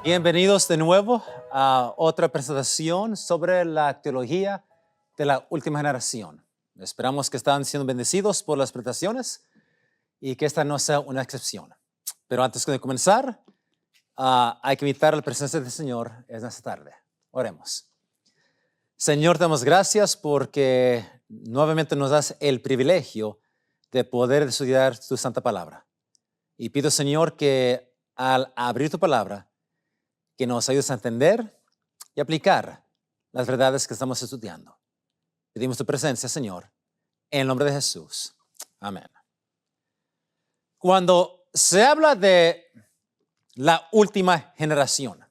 Bienvenidos de nuevo a otra presentación sobre la teología de la última generación. Esperamos que están siendo bendecidos por las presentaciones y que esta no sea una excepción. Pero antes de comenzar, hay que invitar a la presencia del Señor en esta tarde. Oremos. Señor, te damos gracias porque nuevamente nos das el privilegio de poder estudiar tu santa palabra. Y pido, Señor, que al abrir tu palabra, que nos ayudes a entender y aplicar las verdades que estamos estudiando. Pedimos tu presencia, Señor, en el nombre de Jesús. Amén. Cuando se habla de la última generación,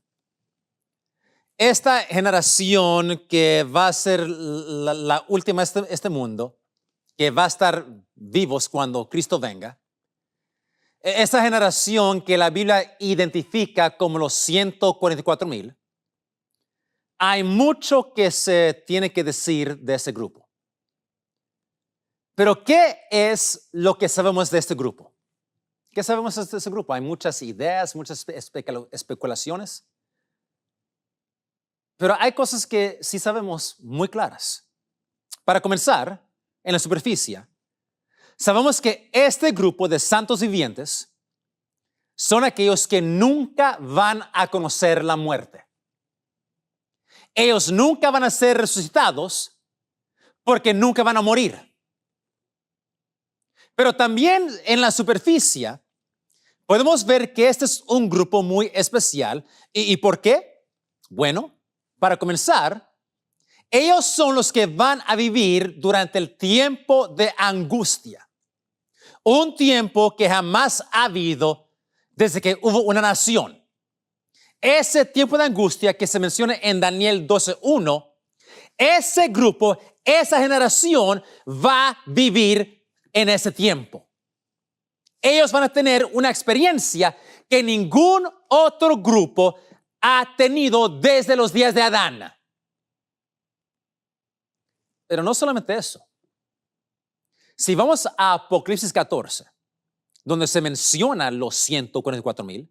esta generación que va a ser la última de este mundo, que va a estar vivos cuando Cristo venga, esa generación que la Biblia identifica como los 144,000, hay mucho que se tiene que decir de ese grupo. Pero ¿qué es lo que sabemos de este grupo? ¿Qué sabemos de ese grupo? Hay muchas ideas, muchas especulaciones. Pero hay cosas que sí sabemos muy claras. Para comenzar, en la superficie, sabemos que este grupo de santos vivientes son aquellos que nunca van a conocer la muerte. Ellos nunca van a ser resucitados porque nunca van a morir. Pero también en la superficie podemos ver que este es un grupo muy especial. ¿Y por qué? Bueno, para comenzar, ellos son los que van a vivir durante el tiempo de angustia. Un tiempo que jamás ha habido desde que hubo una nación. Ese tiempo de angustia que se menciona en Daniel 12:1, ese grupo, esa generación va a vivir en ese tiempo. Ellos van a tener una experiencia que ningún otro grupo ha tenido desde los días de Adán. Pero no solamente eso. Si vamos a Apocalipsis 14, donde se menciona los 144,000,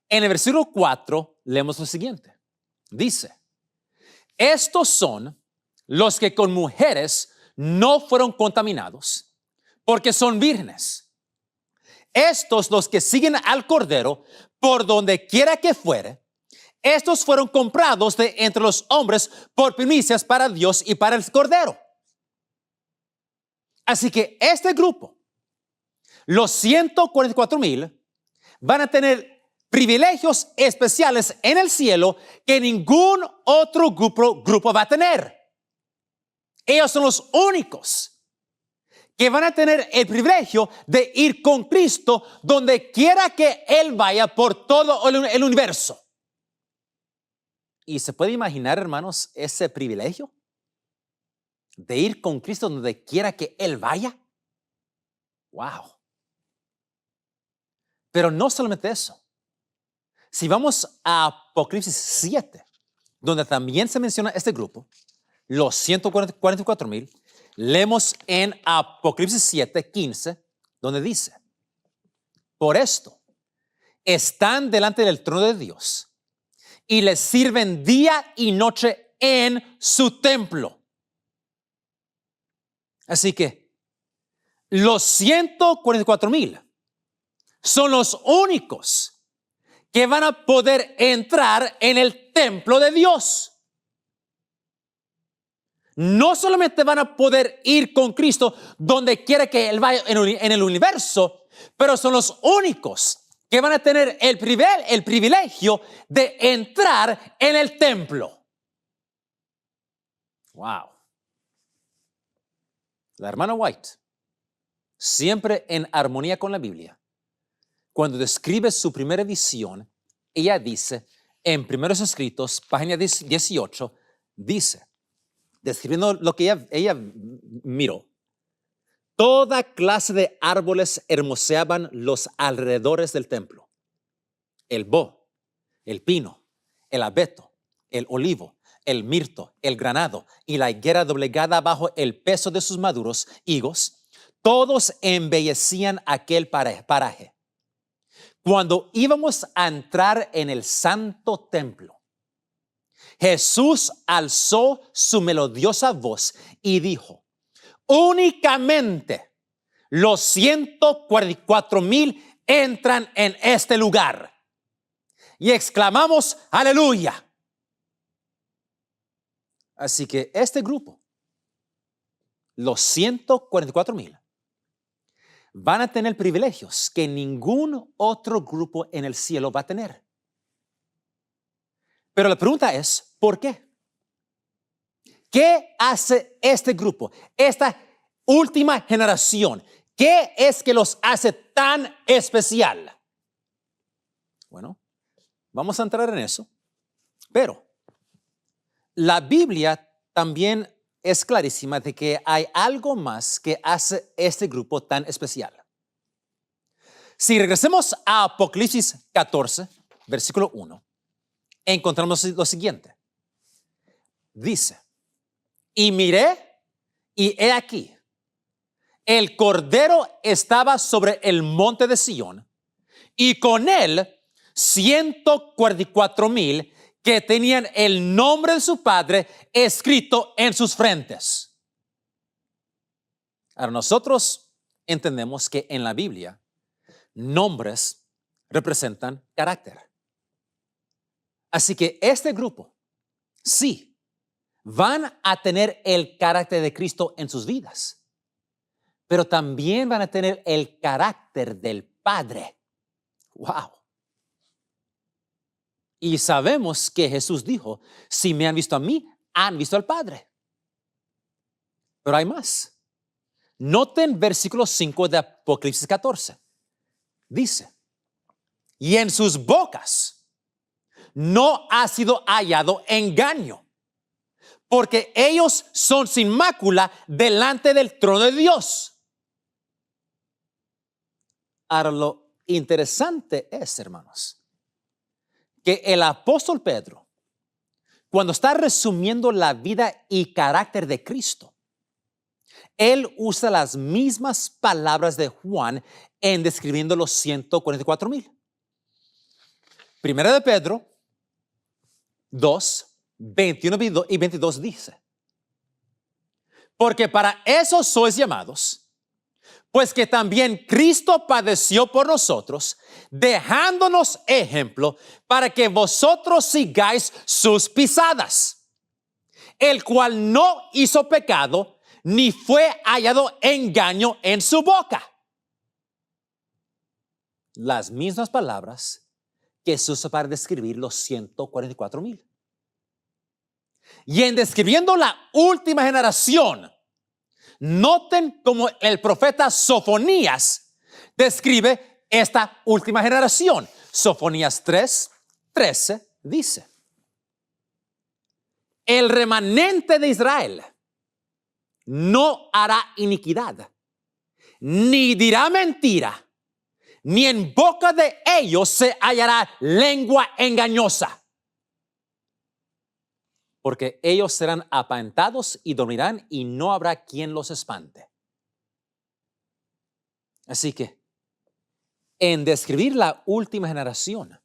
en el versículo 4 leemos lo siguiente. Dice, estos son los que con mujeres no fueron contaminados, porque son vírgenes. Estos los que siguen al Cordero, por donde quiera que fuere, estos fueron comprados de entre los hombres por primicias para Dios y para el Cordero. Así que este grupo, los 144,000, van a tener privilegios especiales en el cielo que ningún otro grupo va a tener. Ellos son los únicos que van a tener el privilegio de ir con Cristo donde quiera que Él vaya por todo el universo. ¿Y se puede imaginar, hermanos, ese privilegio de ir con Cristo donde quiera que Él vaya? ¡Wow! Pero no solamente eso. Si vamos a Apocalipsis 7, donde también se menciona este grupo, los 144,000, leemos en Apocalipsis 7:15, donde dice, por esto están delante del trono de Dios y les sirven día y noche en su templo. Así que los 144,000 son los únicos que van a poder entrar en el templo de Dios. No solamente van a poder ir con Cristo donde quiera que Él vaya en el universo, pero son los únicos que van a tener el privilegio de entrar en el templo. Wow. La hermana White, siempre en armonía con la Biblia, cuando describe su primera visión, ella dice, en Primeros Escritos, página 18, dice, describiendo lo que ella miró, toda clase de árboles hermoseaban los alrededores del templo. El boj, el pino, el abeto, el olivo, el mirto, el granado y la higuera doblegada bajo el peso de sus maduros higos, todos embellecían aquel paraje. cuando íbamos a entrar en el santo templo, Jesús alzó su melodiosa voz y dijo: únicamente los 144,000 entran en este lugar. Y exclamamos: aleluya. Así que este grupo, los 144,000, van a tener privilegios que ningún otro grupo en el cielo va a tener. Pero la pregunta es, ¿por qué? ¿Qué hace este grupo, esta última generación? ¿Qué es que los hace tan especial? Bueno, vamos a entrar en eso, pero la Biblia también es clarísima de que hay algo más que hace este grupo tan especial. Si regresemos a Apocalipsis 14, versículo 1, encontramos lo siguiente. Dice: y miré, y he aquí, el Cordero estaba sobre el monte de Sión, y con él 144,000 que tenían el nombre de su Padre escrito en sus frentes. Ahora nosotros entendemos que en la Biblia nombres representan carácter. Así que este grupo, sí, van a tener el carácter de Cristo en sus vidas, pero también van a tener el carácter del Padre. ¡Wow! Y sabemos que Jesús dijo: si me han visto a mí, han visto al Padre. Pero hay más. Noten versículo 5 de Apocalipsis 14. Dice: y en sus bocas no ha sido hallado engaño, porque ellos son sin mácula delante del trono de Dios. Ahora lo interesante es, hermanos, que el apóstol Pedro, cuando está resumiendo la vida y carácter de Cristo, él usa las mismas palabras de Juan en describiendo los 144,000. Primera de Pedro 2, 21 y 22 dice: porque para eso sois llamados, pues que también Cristo padeció por nosotros, dejándonos ejemplo para que vosotros sigáis sus pisadas, el cual no hizo pecado, ni fue hallado engaño en su boca. Las mismas palabras que se usa para describir los 144,000. Y en describiendo la última generación, noten cómo el profeta Sofonías describe esta última generación. Sofonías 3:13 dice: el remanente de Israel no hará iniquidad, ni dirá mentira, ni en boca de ellos se hallará lengua engañosa. Porque ellos serán apacentados y dormirán, y no habrá quien los espante. Así que, en describir la última generación,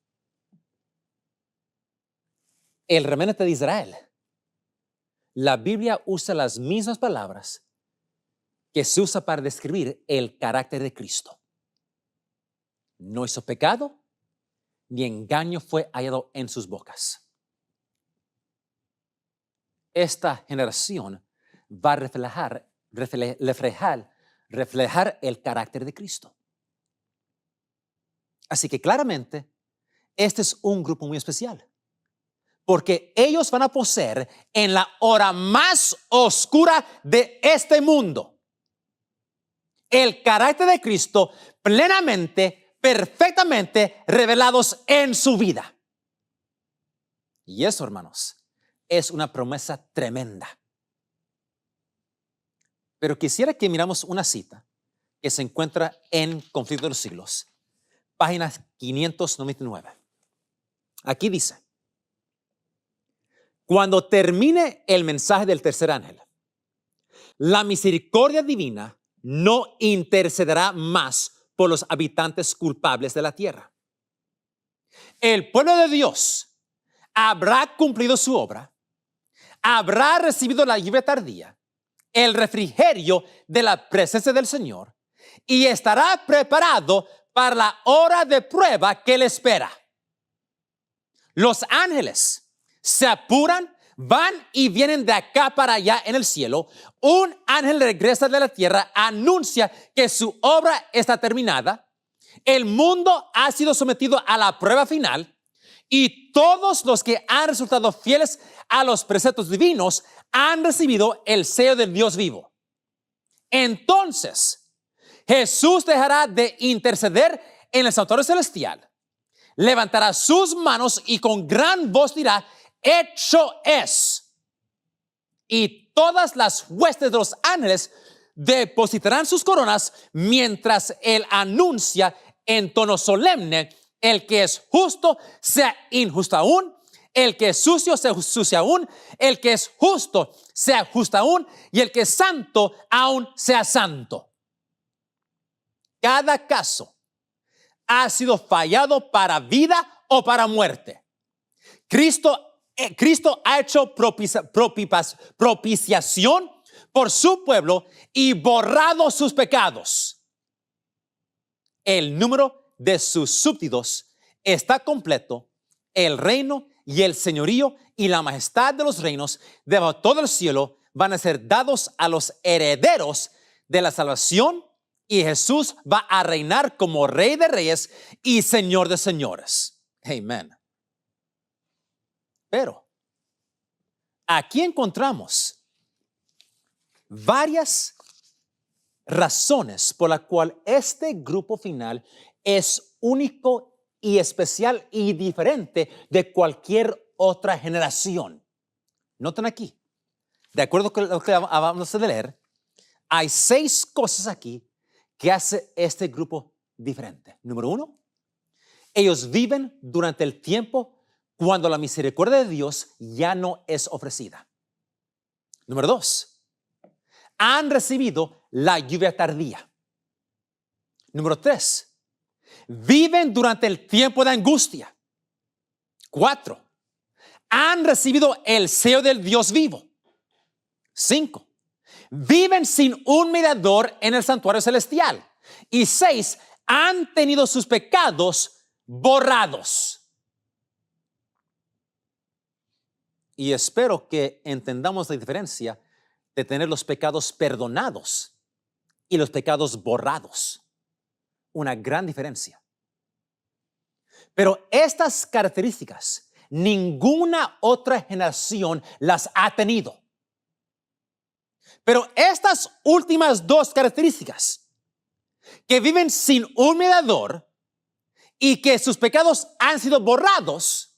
el remanente de Israel, la Biblia usa las mismas palabras que se usa para describir el carácter de Cristo. No hizo pecado, ni engaño fue hallado en sus bocas. Esta generación va a reflejar el carácter de Cristo. Así que claramente, este es un grupo muy especial, porque ellos van a poseer en la hora más oscura de este mundo el carácter de Cristo plenamente, perfectamente revelados en su vida. Y eso, hermanos, es una promesa tremenda. Pero quisiera que miramos una cita que se encuentra en Conflicto de los Siglos, página 599. Aquí dice: cuando termine el mensaje del tercer ángel, la misericordia divina no intercederá más por los habitantes culpables de la tierra, El pueblo de Dios habrá cumplido su obra, habrá recibido la lluvia tardía, el refrigerio de la presencia del Señor y estará preparado para la hora de prueba que le espera. Los ángeles se apuran, van y vienen de acá para allá en el cielo. Un ángel regresa de la tierra, anuncia que su obra está terminada. El mundo ha sido sometido a la prueba final y todos los que han resultado fieles a los preceptos divinos han recibido el sello del Dios vivo. Entonces, Jesús dejará de interceder en el santuario celestial, levantará sus manos y con gran voz dirá: hecho es. Y todas las huestes de los ángeles depositarán sus coronas mientras él anuncia en tono solemne: el que es justo sea injusto aún, el que es sucio sea sucio aún, el que es justo sea justo aún, y el que es santo aún sea santo. Cada caso ha sido fallado para vida o para muerte. Cristo ha hecho propiciación por su pueblo y borrado sus pecados. El número de sus súbditos está completo. El reino y el señorío y la majestad de los reinos de todo el cielo van a ser dados a los herederos de la salvación, y Jesús va a reinar como Rey de Reyes y Señor de Señores. Amén. Pero aquí encontramos varias razones por la cual este grupo final es único y especial y diferente de cualquier otra generación. Noten aquí, de acuerdo con lo que vamos a leer, hay 6 cosas aquí que hace este grupo diferente. Número 1, ellos viven durante el tiempo cuando la misericordia de Dios ya no es ofrecida. Número 2, han recibido la lluvia tardía. Número 3, viven durante el tiempo de angustia. 4, han recibido el sello del Dios vivo. 5, viven sin un mediador en el santuario celestial. Y 6, han tenido sus pecados borrados. Y espero que entendamos la diferencia de tener los pecados perdonados y los pecados borrados. Una gran diferencia. Pero estas características ninguna otra generación las ha tenido. Pero estas últimas 2 características, que viven sin un mediador y que sus pecados han sido borrados,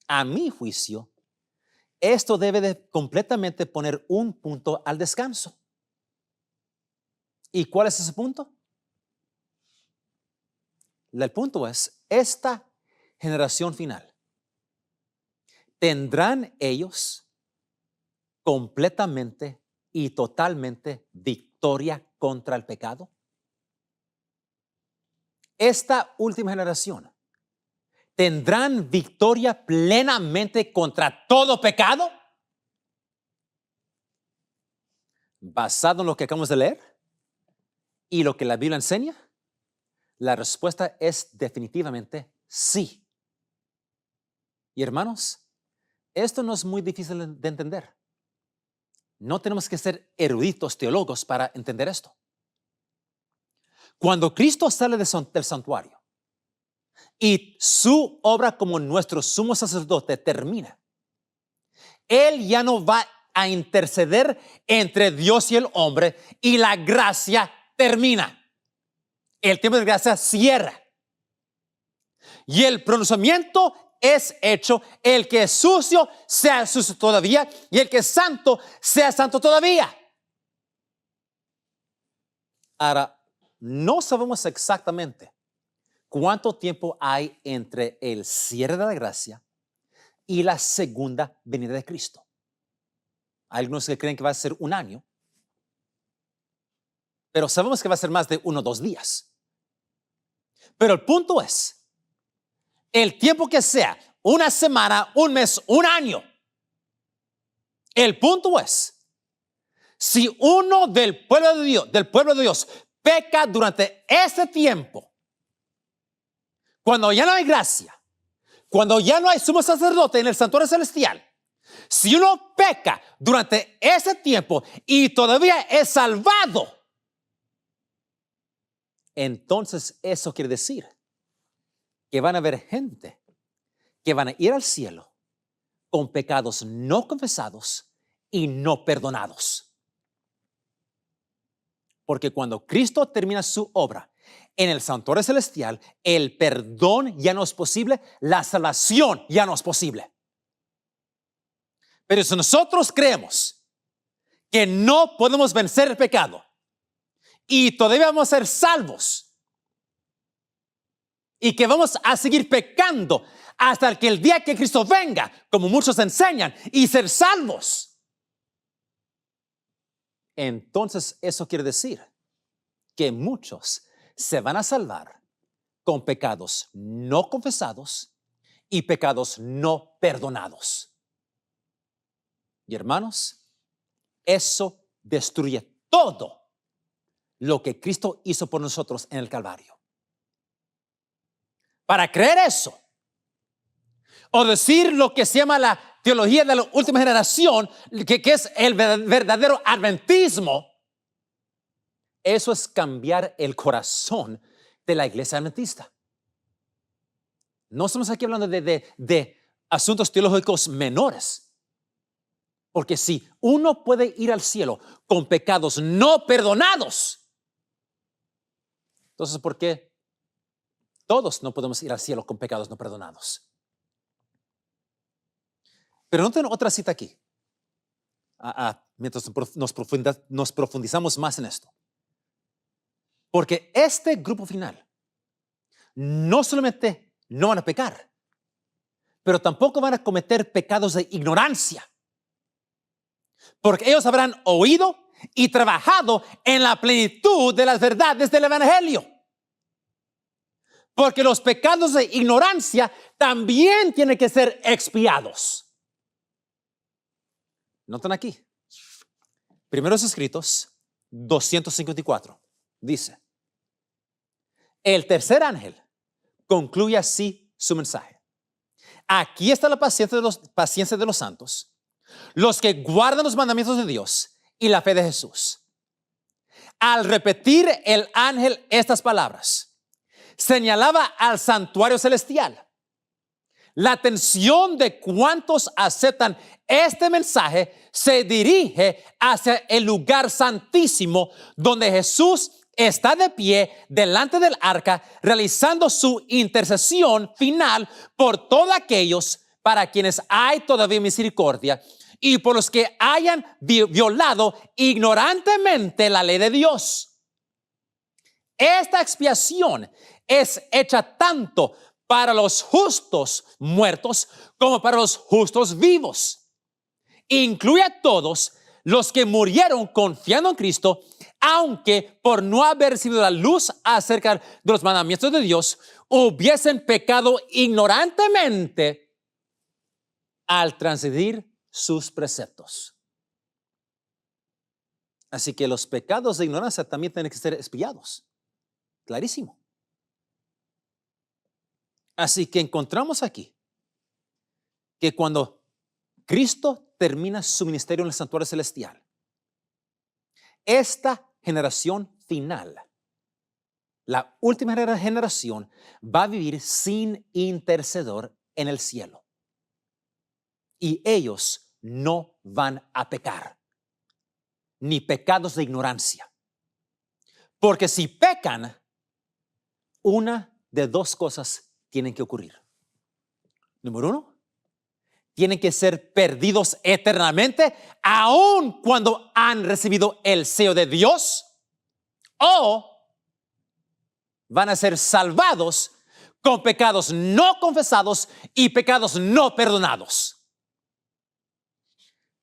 a mi juicio, esto debe de completamente poner un punto al descanso. ¿Y cuál es ese punto? El punto es, esta generación final, ¿tendrán ellos completamente y totalmente victoria contra el pecado? Esta última generación, ¿tendrán victoria plenamente contra todo pecado? Basado en lo que acabamos de leer y lo que la Biblia enseña, la respuesta es definitivamente sí. Y hermanos, esto no es muy difícil de entender. No tenemos que ser eruditos teólogos para entender esto. Cuando Cristo sale del santuario y su obra como nuestro sumo sacerdote termina, Él ya no va a interceder entre Dios y el hombre y la gracia termina. El tiempo de gracia cierra. Y el pronunciamiento es hecho: el que es sucio sea sucio todavía, y el que es santo sea santo todavía. Ahora, no sabemos exactamente cuánto tiempo hay entre el cierre de la gracia y la segunda venida de Cristo. Hay algunos que creen que va a ser 1 año, pero sabemos que va a ser más de 1 o 2 días. Pero el punto es, el tiempo que sea, una semana, un mes, un año. El punto es, si uno del pueblo de Dios peca durante ese tiempo, cuando ya no hay gracia, cuando ya no hay sumo sacerdote en el santuario celestial, si uno peca durante ese tiempo y todavía es salvado, entonces eso quiere decir que van a haber gente que van a ir al cielo con pecados no confesados y no perdonados. Porque cuando Cristo termina su obra en el santuario celestial, el perdón ya no es posible, la salvación ya no es posible. Pero si nosotros creemos que no podemos vencer el pecado y todavía vamos a ser salvos y que vamos a seguir pecando hasta que el día que Cristo venga, como muchos enseñan, y ser salvos, entonces eso quiere decir que muchos se van a salvar con pecados no confesados y pecados no perdonados. Y hermanos, eso destruye todo lo que Cristo hizo por nosotros en el Calvario. Para creer eso, o decir lo que se llama la teología de la última generación, que es el verdadero adventismo, eso es cambiar el corazón de la iglesia adventista. No estamos aquí hablando de asuntos teológicos menores. Porque si uno puede ir al cielo con pecados no perdonados, entonces ¿por qué todos no podemos ir al cielo con pecados no perdonados? Pero noten otra cita aquí, mientras nos profundizamos más en esto. Porque este grupo final no solamente no van a pecar, pero tampoco van a cometer pecados de ignorancia. Porque ellos habrán oído y trabajado en la plenitud de las verdades del Evangelio. Porque los pecados de ignorancia también tienen que ser expiados. Noten aquí, Primeros Escritos 254, dice: el tercer ángel concluye así su mensaje. Aquí está la paciencia de los santos, los que guardan los mandamientos de Dios y la fe de Jesús. Al repetir el ángel estas palabras, señalaba al santuario celestial. La atención de cuantos aceptan este mensaje se dirige hacia el lugar santísimo, donde Jesús está de pie delante del arca, realizando su intercesión final por todos aquellos para quienes hay todavía misericordia y por los que hayan violado ignorantemente la ley de Dios. Esta expiación es hecha tanto para los justos muertos como para los justos vivos. Incluye a todos los que murieron confiando en Cristo, aunque por no haber recibido la luz acerca de los mandamientos de Dios, hubiesen pecado ignorantemente al transgredir sus preceptos. Así que los pecados de ignorancia también tienen que ser expiados. Clarísimo. Así que encontramos aquí que cuando Cristo termina su ministerio en el santuario celestial, esta generación final, la última generación, va a vivir sin intercedor en el cielo. Y ellos no van a pecar, ni pecados de ignorancia. Porque si pecan, una de dos cosas tienen que ocurrir. Número uno, tienen que ser perdidos eternamente, aun cuando han recibido el sello de Dios, o van a ser salvados con pecados no confesados y pecados no perdonados.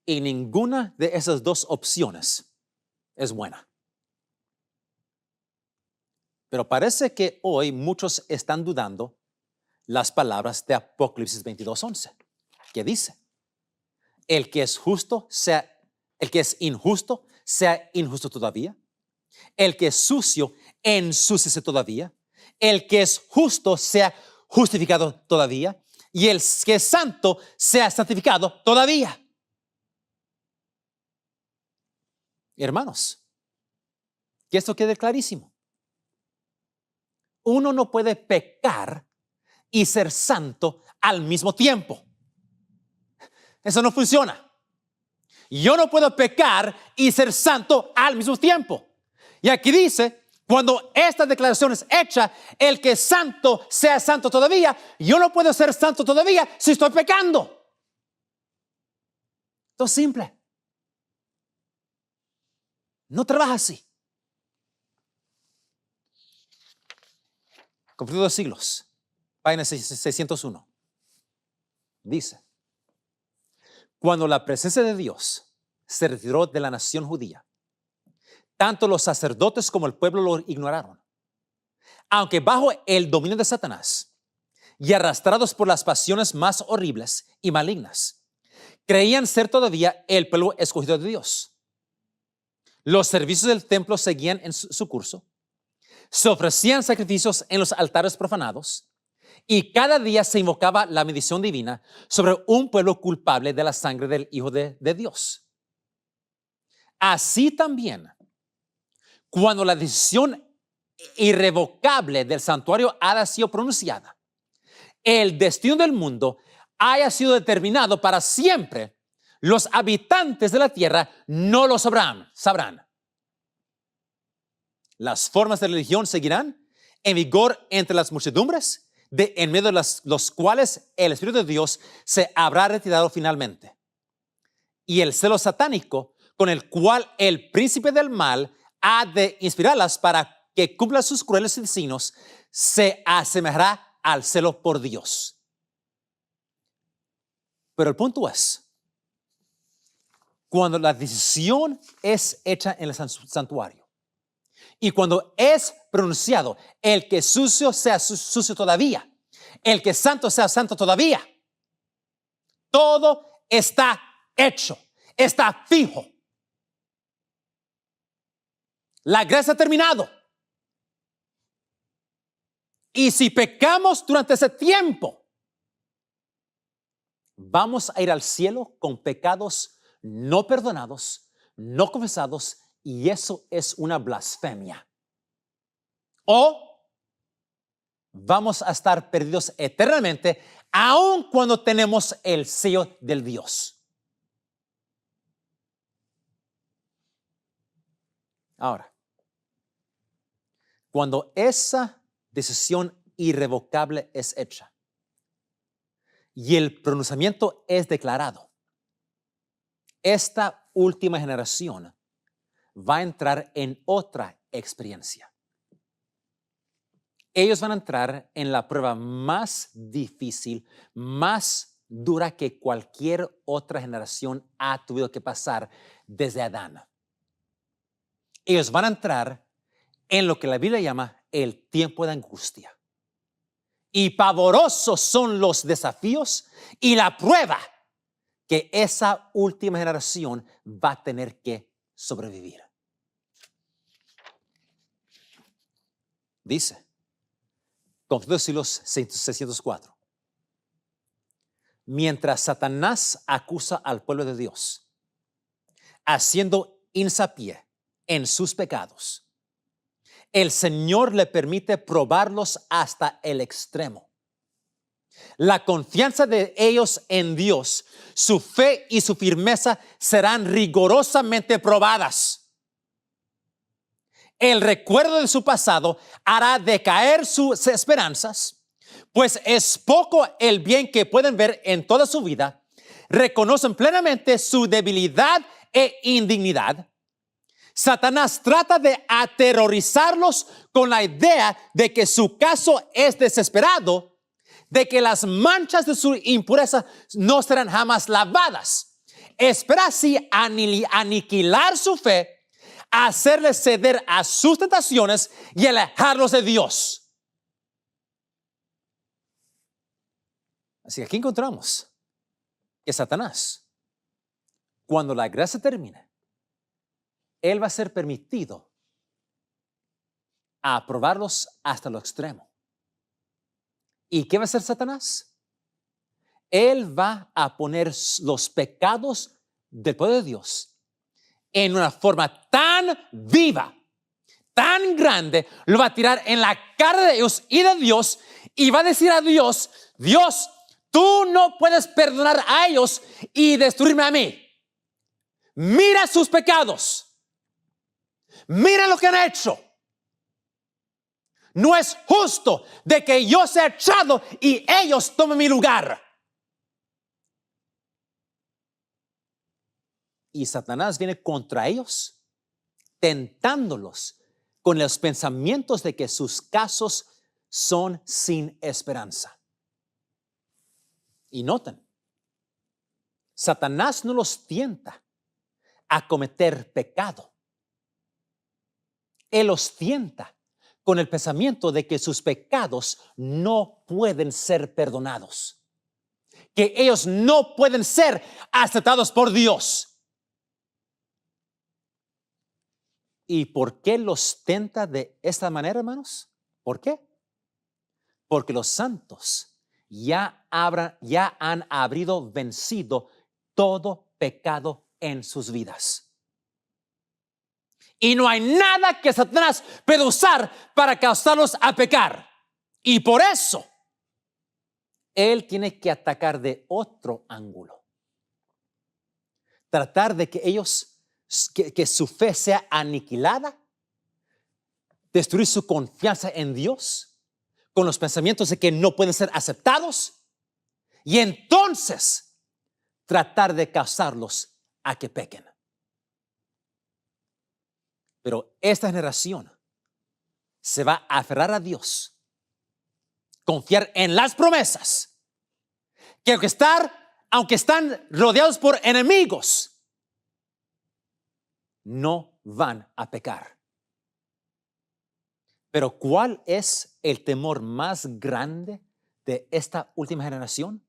Y ninguna de esas dos opciones es buena. Pero parece que hoy muchos están dudando las palabras de Apocalipsis 22:11, que dice, el que es injusto, sea injusto todavía. El que es sucio, ensúciese todavía. El que es justo, sea justificado todavía. Y el que es santo, sea santificado todavía. Hermanos, que esto quede clarísimo. Uno no puede pecar y ser santo al mismo tiempo. Eso no funciona. Yo no puedo pecar y ser santo al mismo tiempo. Y aquí dice, cuando esta declaración es hecha, el que es santo sea santo todavía. Yo no puedo ser santo todavía si estoy pecando. Esto es simple. No trabaja así. Conflicto de siglos, página 601. Dice, cuando la presencia de Dios se retiró de la nación judía, tanto los sacerdotes como el pueblo lo ignoraron. Aunque bajo el dominio de Satanás y arrastrados por las pasiones más horribles y malignas, creían ser todavía el pueblo escogido de Dios. Los servicios del templo seguían en su curso. Se ofrecían sacrificios en los altares profanados y cada día se invocaba la bendición divina sobre un pueblo culpable de la sangre del Hijo de Dios. Así también, cuando la decisión irrevocable del santuario haya sido pronunciada, el destino del mundo haya sido determinado para siempre, los habitantes de la tierra no lo sabrán. Las formas de religión seguirán en vigor entre las muchedumbres, en medio de los cuales el Espíritu de Dios se habrá retirado finalmente. Y el celo satánico, con el cual el príncipe del mal ha de inspirarlas para que cumplan sus crueles designios, se asemejará al celo por Dios. Pero el punto es, cuando la decisión es hecha en el santuario y cuando es pronunciado, el que sucio sea sucio todavía, el que santo sea santo todavía, todo está hecho, está fijo. La gracia ha terminado. Y si pecamos durante ese tiempo, vamos a ir al cielo con pecados no perdonados, no confesados, y eso es una blasfemia. O vamos a estar perdidos eternamente, aun cuando tenemos el sello del Dios. Ahora, cuando esa decisión irrevocable es hecha y el pronunciamiento es declarado, esta última generación va a entrar en otra experiencia. Ellos van a entrar en la prueba más difícil, más dura que cualquier otra generación ha tenido que pasar desde Adán. Ellos van a entrar en lo que la Biblia llama el tiempo de angustia. Y pavorosos son los desafíos y la prueba que esa última generación va a tener que sobrevivir. Dice, Conflicto de siglos 604. Mientras Satanás acusa al pueblo de Dios, haciendo hincapié en sus pecados, el Señor le permite probarlos hasta el extremo. La confianza de ellos en Dios, su fe y su firmeza serán rigurosamente probadas. El recuerdo de su pasado hará decaer sus esperanzas, pues es poco el bien que pueden ver en toda su vida. Reconocen plenamente su debilidad e indignidad. Satanás trata de aterrorizarlos con la idea de que su caso es desesperado, de que las manchas de su impureza no serán jamás lavadas. Espera así aniquilar su fe, hacerles ceder a sus tentaciones y alejarlos de Dios. Así que aquí encontramos que Satanás, cuando la gracia termine, él va a ser permitido a aprobarlos hasta lo extremo. ¿Y qué va a hacer Satanás? Él va a poner los pecados del pueblo de Dios en una forma tan viva, tan grande, lo va a tirar en la cara de ellos y de Dios, y va a decir a Dios: Dios, tú no puedes perdonar a ellos y destruirme a mí. Mira sus pecados. Mira lo que han hecho. No es justo de que yo sea echado y ellos tomen mi lugar. Y Satanás viene contra ellos, tentándolos con los pensamientos de que sus casos son sin esperanza. Y noten, Satanás no los tienta a cometer pecado. Él los tienta con el pensamiento de que sus pecados no pueden ser perdonados, que ellos no pueden ser aceptados por Dios. ¿Y por qué los tenta de esta manera, hermanos? ¿Por qué? Porque los santos ya han vencido todo pecado en sus vidas. Y no hay nada que Satanás pueda usar para causarlos a pecar. Y por eso, él tiene que atacar de otro ángulo. Tratar de que ellos, que su fe sea aniquilada. Destruir su confianza en Dios con los pensamientos de que no pueden ser aceptados. Y entonces, tratar de causarlos a que pequen. Pero esta generación se va a aferrar a Dios, confiar en las promesas, que aunque están rodeados por enemigos, no van a pecar. Pero ¿cuál es el temor más grande de esta última generación?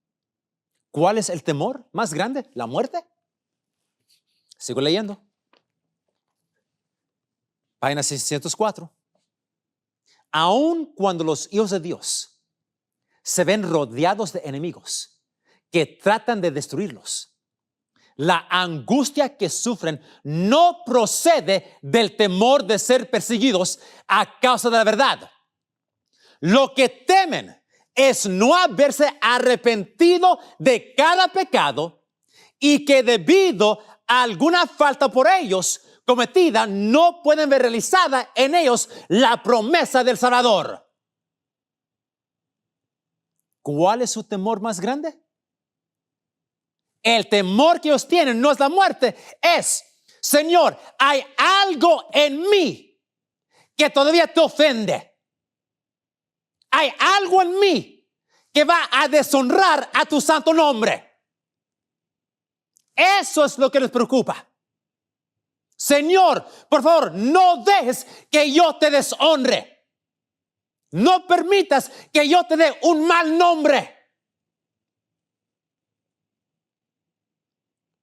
¿Cuál es el temor más grande? ¿La muerte? Sigo leyendo. Página 604. Aun cuando los hijos de Dios se ven rodeados de enemigos que tratan de destruirlos, la angustia que sufren no procede del temor de ser perseguidos a causa de la verdad. Lo que temen es no haberse arrepentido de cada pecado y que debido a alguna falta por ellos cometida, no pueden ver realizada en ellos la promesa del Salvador. ¿Cuál es su temor más grande? El temor que ellos tienen no es la muerte, es: Señor, hay algo en mí que todavía te ofende. Hay algo en mí que va a deshonrar a tu santo nombre. Eso es lo que les preocupa. Señor, por favor, no dejes que yo te deshonre. No permitas que yo te dé un mal nombre.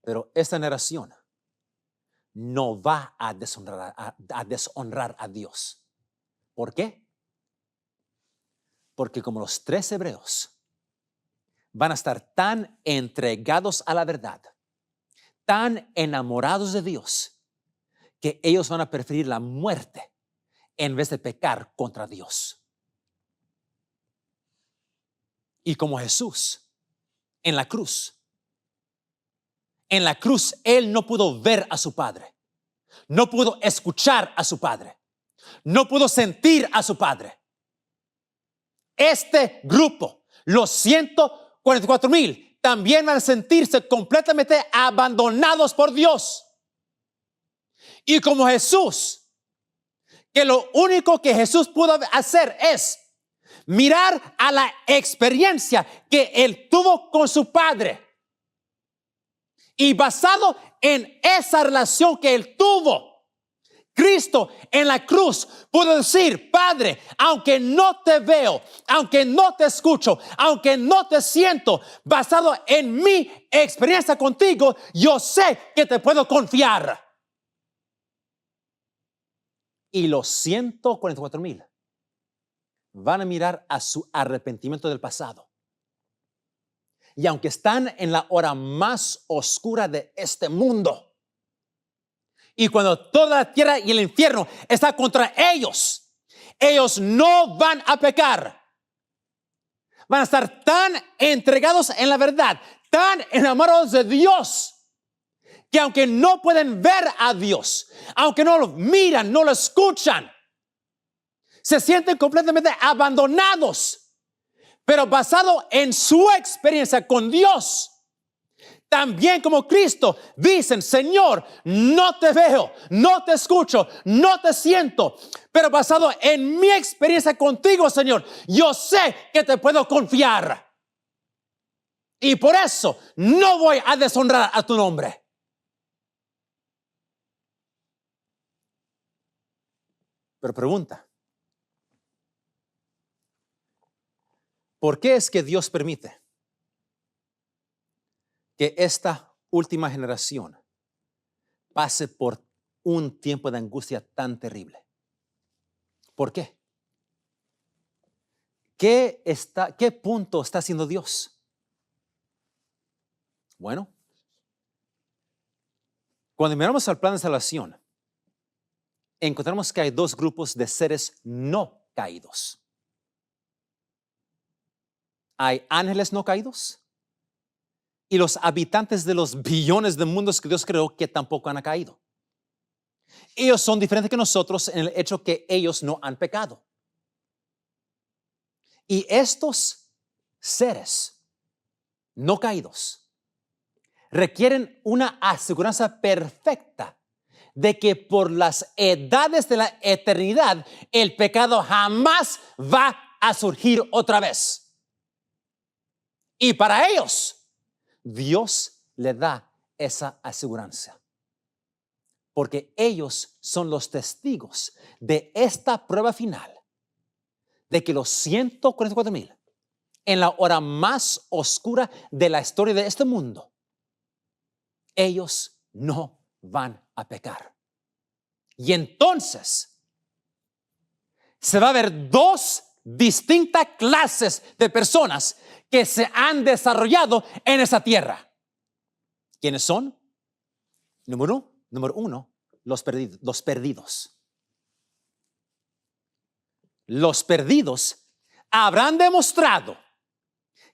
Pero esta generación no va a deshonrar a Dios. ¿Por qué? Porque como los 3 hebreos van a estar tan entregados a la verdad, tan enamorados de Dios, que ellos van a preferir la muerte en vez de pecar contra Dios. Y como Jesús en la cruz, Él no pudo ver a su Padre, no pudo escuchar a su Padre, no pudo sentir a su Padre. Este grupo, los 144,000, también van a sentirse completamente abandonados por Dios. Y como Jesús, que lo único que Jesús pudo hacer es mirar a la experiencia que Él tuvo con su Padre. Y basado en esa relación que Él tuvo, Cristo en la cruz pudo decir, Padre, aunque no te veo, aunque no te escucho, aunque no te siento, basado en mi experiencia contigo, yo sé que te puedo confiar. Y los 144,000 van a mirar a su arrepentimiento del pasado. Y aunque están en la hora más oscura de este mundo, y cuando toda la tierra y el infierno está contra ellos, ellos no van a pecar. Van a estar tan entregados en la verdad, tan enamorados de Dios, que aunque no pueden ver a Dios, aunque no lo miran, no lo escuchan, se sienten completamente abandonados. Pero basado en su experiencia con Dios, también como Cristo, dicen, Señor, no te veo, no te escucho, no te siento, pero basado en mi experiencia contigo, Señor, yo sé que te puedo confiar. Y por eso no voy a deshonrar a tu nombre. Pero pregunta, ¿por qué es que Dios permite que esta última generación pase por un tiempo de angustia tan terrible? ¿Por qué? ¿Qué punto está haciendo Dios? Bueno, cuando miramos al plan de salvación, encontramos que hay dos grupos de seres no caídos. Hay ángeles no caídos y los habitantes de los billones de mundos que Dios creó que tampoco han caído. Ellos son diferentes que nosotros en el hecho que ellos no han pecado. Y estos seres no caídos requieren una aseguranza perfecta de que por las edades de la eternidad el pecado jamás va a surgir otra vez. Y para ellos, Dios le da esa aseguranza. Porque ellos son los testigos de esta prueba final, de que los 144,000, en la hora más oscura de la historia de este mundo, ellos no van a pecar. Y entonces se va a ver dos distintas clases de personas que se han desarrollado en esa tierra. ¿Quiénes son? Número uno, los perdidos. Los perdidos habrán demostrado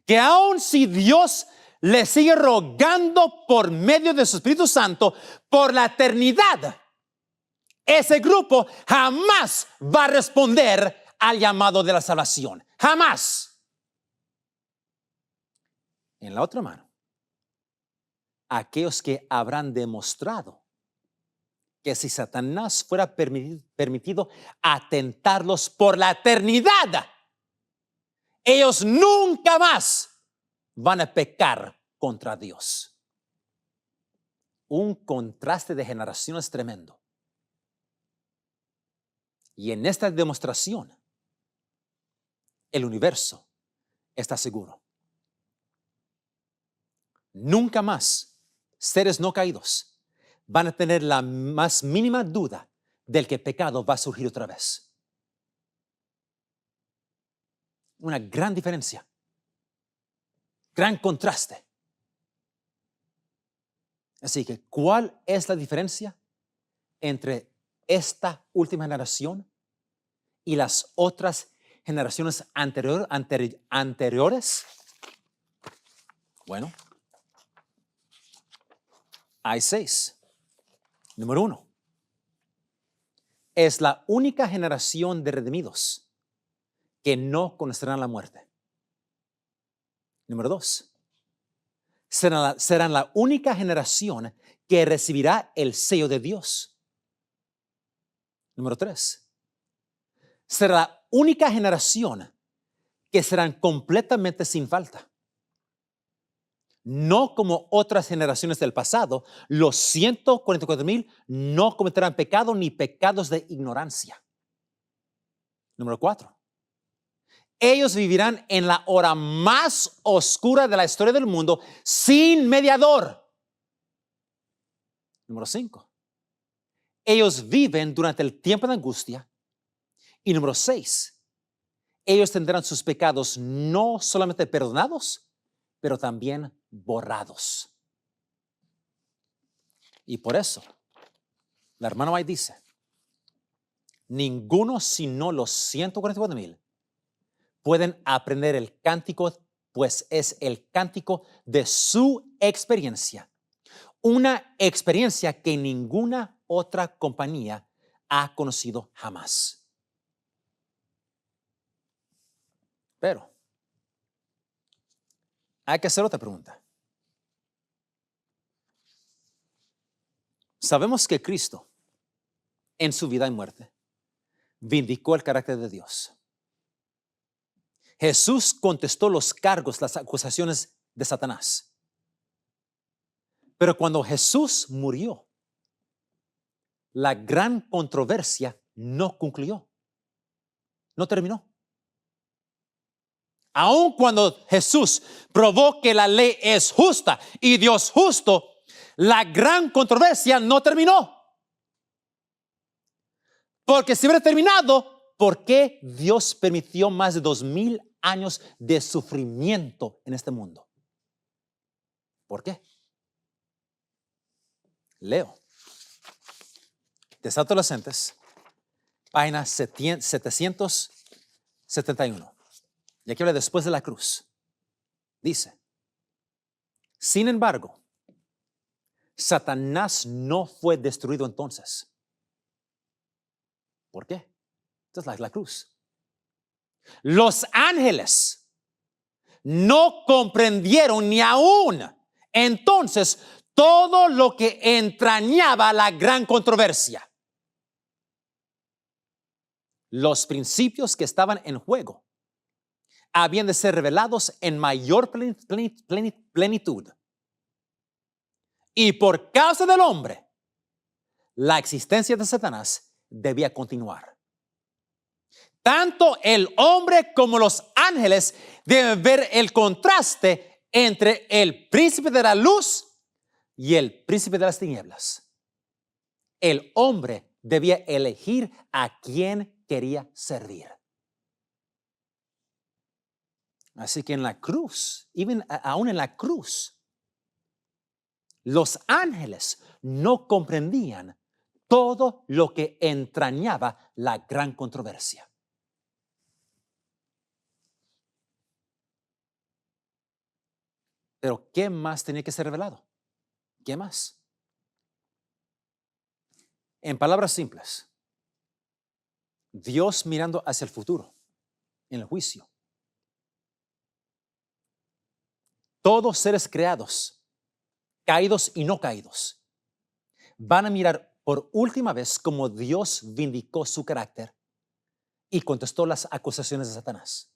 que aun si Dios le sigue rogando por medio de su Espíritu Santo por la eternidad, ese grupo jamás va a responder al llamado de la salvación. Jamás. En la otra mano, aquellos que habrán demostrado que si Satanás fuera permitido atentarlos por la eternidad, ellos nunca más van a pecar contra Dios. Un contraste de generaciones tremendo. Y en esta demostración, el universo está seguro. Nunca más seres no caídos van a tener la más mínima duda del que pecado va a surgir otra vez. Una gran diferencia. Gran contraste. Así que, ¿cuál es la diferencia entre esta última generación y las otras generaciones anteriores? Bueno, hay 6. Número 1. Es la única generación de redimidos que no conocerán la muerte. Número 2. Serán la única generación que recibirá el sello de Dios. Número 3. Será la única generación que serán completamente sin falta. No como otras generaciones del pasado, los 144,000 no cometerán pecado ni pecados de ignorancia. Número 4. Ellos vivirán en la hora más oscura de la historia del mundo sin mediador. Número 5. Ellos viven durante el tiempo de angustia. Y número 6. Ellos tendrán sus pecados no solamente perdonados, pero también borrados. Y por eso, la hermana White dice, ninguno sino los 144,000 pueden aprender el cántico, pues es el cántico de su experiencia. Una experiencia que ninguna otra compañía ha conocido jamás. Pero hay que hacer otra pregunta. Sabemos que Cristo, en su vida y muerte, vindicó el carácter de Dios. Jesús contestó los cargos, las acusaciones de Satanás. Pero cuando Jesús murió, la gran controversia no concluyó, no terminó. Aun cuando Jesús probó que la ley es justa y Dios justo, la gran controversia no terminó. Porque si hubiera terminado, ¿por qué Dios permitió más de 2,000 años de sufrimiento en este mundo? ¿Por qué? Leo. Textos Adolescentes, página 771. Y aquí habla después de la cruz. Dice, sin embargo, Satanás no fue destruido entonces. ¿Por qué? Entonces la cruz. Los ángeles no comprendieron ni aún entonces todo lo que entrañaba la gran controversia. Los principios que estaban en juego habían de ser revelados en mayor plenitud. Y por causa del hombre, la existencia de Satanás debía continuar. Tanto el hombre como los ángeles deben ver el contraste entre el príncipe de la luz y el príncipe de las tinieblas. El hombre debía elegir a quién quería servir. Así que en la cruz, aún en la cruz, los ángeles no comprendían todo lo que entrañaba la gran controversia. Pero ¿qué más tenía que ser revelado? ¿Qué más? En palabras simples, Dios mirando hacia el futuro, en el juicio. Todos seres creados, caídos y no caídos, van a mirar por última vez cómo Dios vindicó su carácter y contestó las acusaciones de Satanás.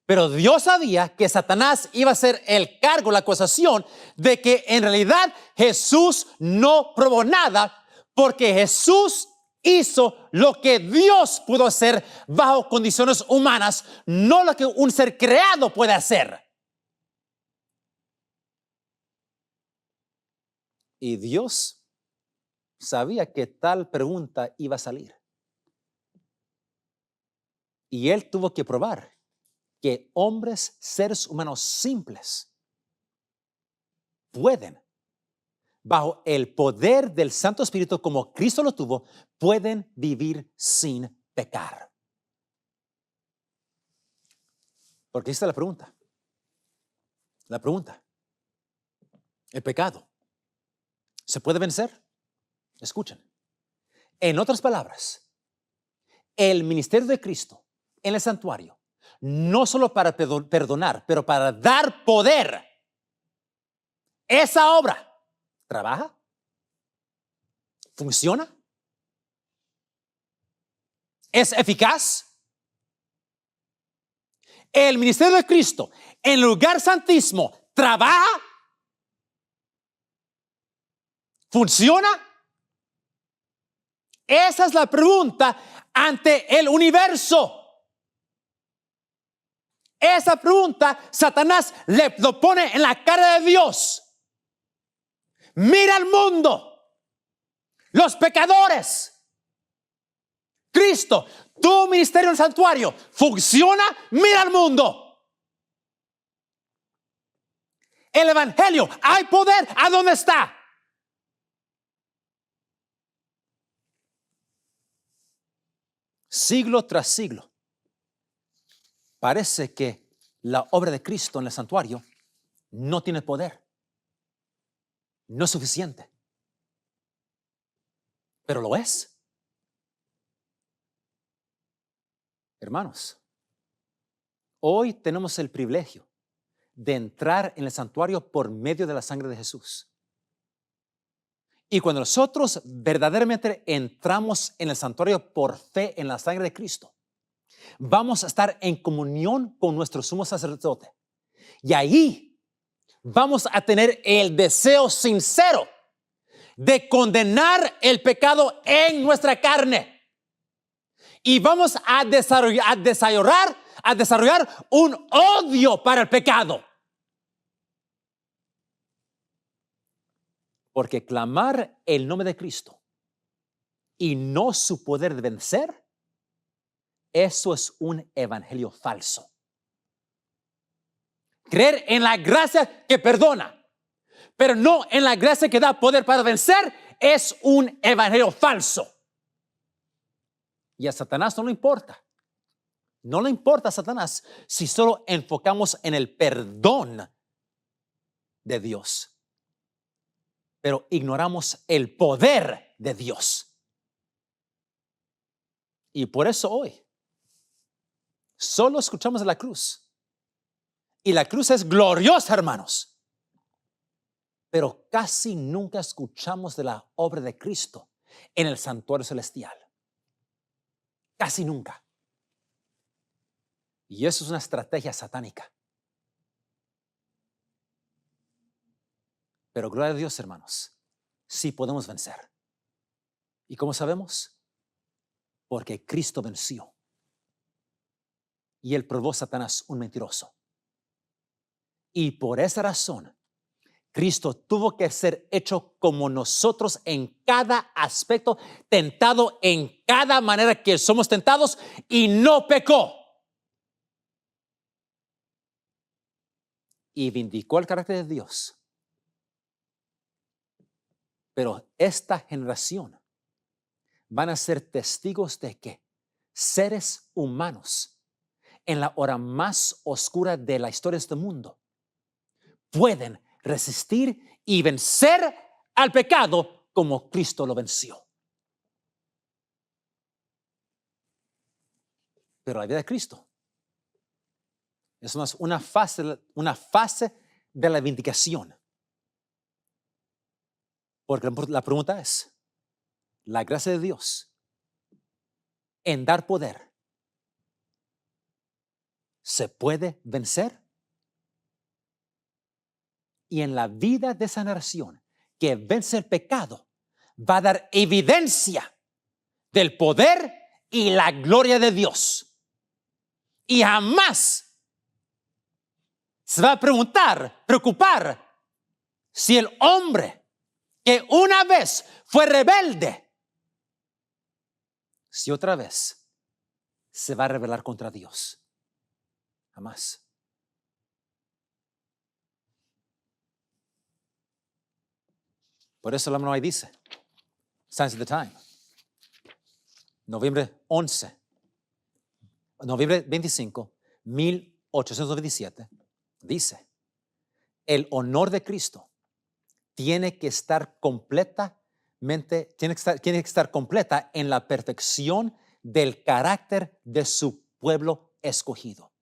Pero Dios sabía que Satanás iba a ser el cargo, la acusación de que en realidad Jesús no probó nada, porque Jesús hizo lo que Dios pudo hacer bajo condiciones humanas, no lo que un ser creado puede hacer. Y Dios sabía que tal pregunta iba a salir. Y Él tuvo que probar que hombres, seres humanos simples, pueden, bajo el poder del Santo Espíritu como Cristo lo tuvo, pueden vivir sin pecar. Porque esta es la pregunta. La pregunta. ¿El pecado se puede vencer? Escuchen. En otras palabras, el ministerio de Cristo en el santuario, no solo para perdonar, pero para dar poder. Esa obra trabaja, funciona, es eficaz. El ministerio de Cristo en el lugar santísimo ¿Trabaja? ¿Funciona? Esa es la pregunta ante el universo. Esa pregunta Satanás lo pone en la cara de Dios. Mira al mundo, los pecadores. Cristo, tu ministerio en el santuario, ¿funciona? Mira al mundo. El evangelio, ¿hay poder? ¿A dónde está? Siglo tras siglo, parece que la obra de Cristo en el santuario no tiene poder. No es suficiente. Pero lo es. Hermanos, hoy tenemos el privilegio de entrar en el santuario por medio de la sangre de Jesús. Y cuando nosotros verdaderamente entramos en el santuario por fe en la sangre de Cristo, vamos a estar en comunión con nuestro sumo sacerdote. Y ahí vamos a tener el deseo sincero de condenar el pecado en nuestra carne. Y vamos a desarrollar un odio para el pecado. Porque clamar el nombre de Cristo y no su poder de vencer, eso es un evangelio falso. Creer en la gracia que perdona, pero no en la gracia que da poder para vencer, es un evangelio falso. Y a Satanás no le importa. No le importa a Satanás si solo enfocamos en el perdón de Dios, pero ignoramos el poder de Dios. Y por eso hoy solo escuchamos de la cruz. Y la cruz es gloriosa, hermanos. Pero casi nunca escuchamos de la obra de Cristo en el santuario celestial. Casi nunca. Y eso es una estrategia satánica. Pero gloria a Dios, hermanos, sí podemos vencer. ¿Y cómo sabemos? Porque Cristo venció. Y Él probó a Satanás un mentiroso. Y por esa razón, Cristo tuvo que ser hecho como nosotros en cada aspecto, tentado en cada manera que somos tentados y no pecó. Y vindicó el carácter de Dios. Pero esta generación van a ser testigos de que seres humanos en la hora más oscura de la historia de este mundo pueden resistir y vencer al pecado como Cristo lo venció. Pero la vida de Cristo es una fase de la vindicación. Porque la pregunta es, la gracia de Dios en dar poder, ¿se puede vencer? Y en la vida de esa nación que vence el pecado, va a dar evidencia del poder y la gloria de Dios. Y jamás se va a preocupar si el hombre que una vez fue rebelde, si otra vez se va a rebelar contra Dios. Jamás. Por eso la mano ahí dice, Signs of the Time, noviembre 25, 1827, dice, el honor de Cristo tiene que estar completa en la perfección del carácter de su pueblo escogido.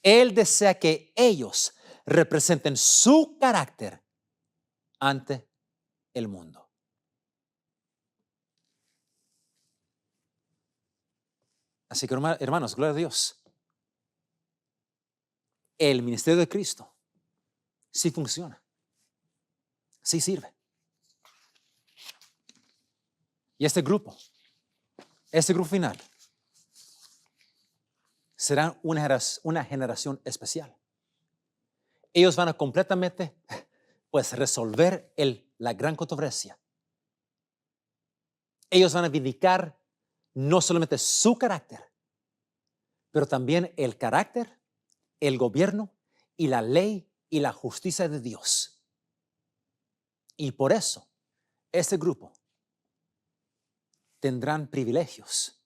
Él desea que ellos representen su carácter ante el mundo. Así que, hermanos, gloria a Dios. El ministerio de Cristo sí funciona, sí sirve. Y este grupo final, será una generación especial. Ellos van a completamente, pues, resolver la gran controversia. Ellos van a vindicar no solamente su carácter, pero también el carácter, el gobierno y la ley y la justicia de Dios. Y por eso, este grupo tendrán privilegios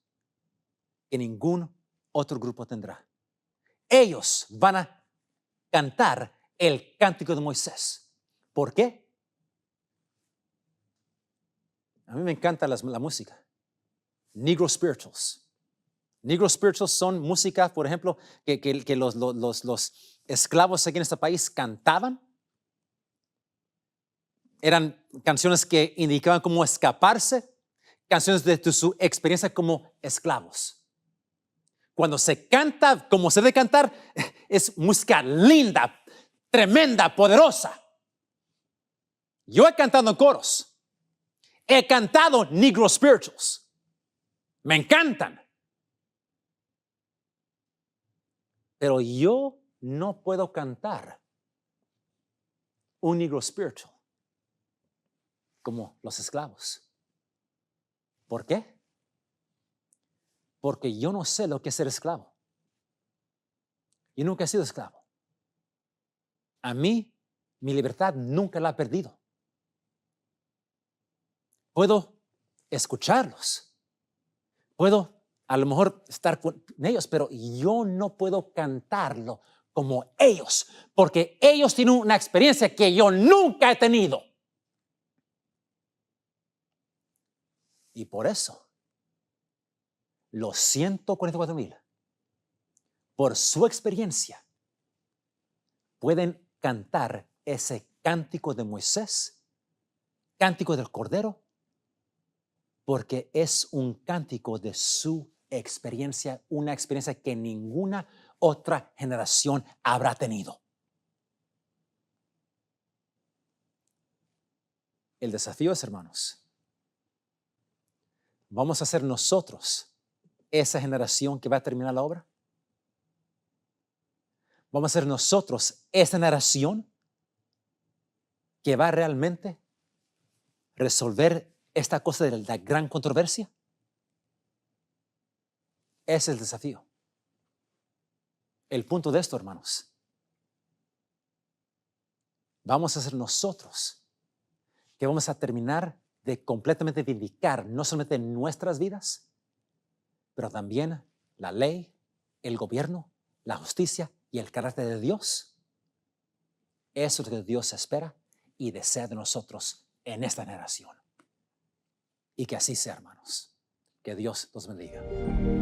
que ningún otro grupo tendrá. Ellos van a cantar el cántico de Moisés. ¿Por qué? A mí me encanta la música. Negro spirituals. Negro spirituals son música, por ejemplo, que los esclavos aquí en este país cantaban. Eran canciones que indicaban cómo escaparse, canciones de su experiencia como esclavos. Cuando se canta como se debe cantar, es música linda, tremenda, poderosa. Yo he cantado en coros. He cantado Negro spirituals. Me encantan. Pero yo no puedo cantar un Negro spiritual como los esclavos. ¿Por qué? Porque yo no sé lo que es ser esclavo. Yo nunca he sido esclavo. A mí, mi libertad nunca la he perdido. Puedo escucharlos. Puedo a lo mejor estar con ellos, pero yo no puedo cantarlo como ellos, porque ellos tienen una experiencia que yo nunca he tenido. Y por eso, los 144,000, por su experiencia, pueden cantar ese cántico de Moisés, cántico del Cordero, porque es un cántico de su experiencia, una experiencia que ninguna otra generación habrá tenido. El desafío es, hermanos, ¿vamos a ser nosotros esa generación que va a terminar la obra? ¿Vamos a ser nosotros esa generación que va realmente resolver esta cosa de la gran controversia? Ese es el desafío. El punto de esto, hermanos, vamos a ser nosotros que vamos a terminar de completamente vindicar no solamente nuestras vidas, pero también la ley, el gobierno, la justicia y el carácter de Dios. Eso es lo que Dios espera y desea de nosotros en esta generación. Y que así sea, hermanos. Que Dios los bendiga.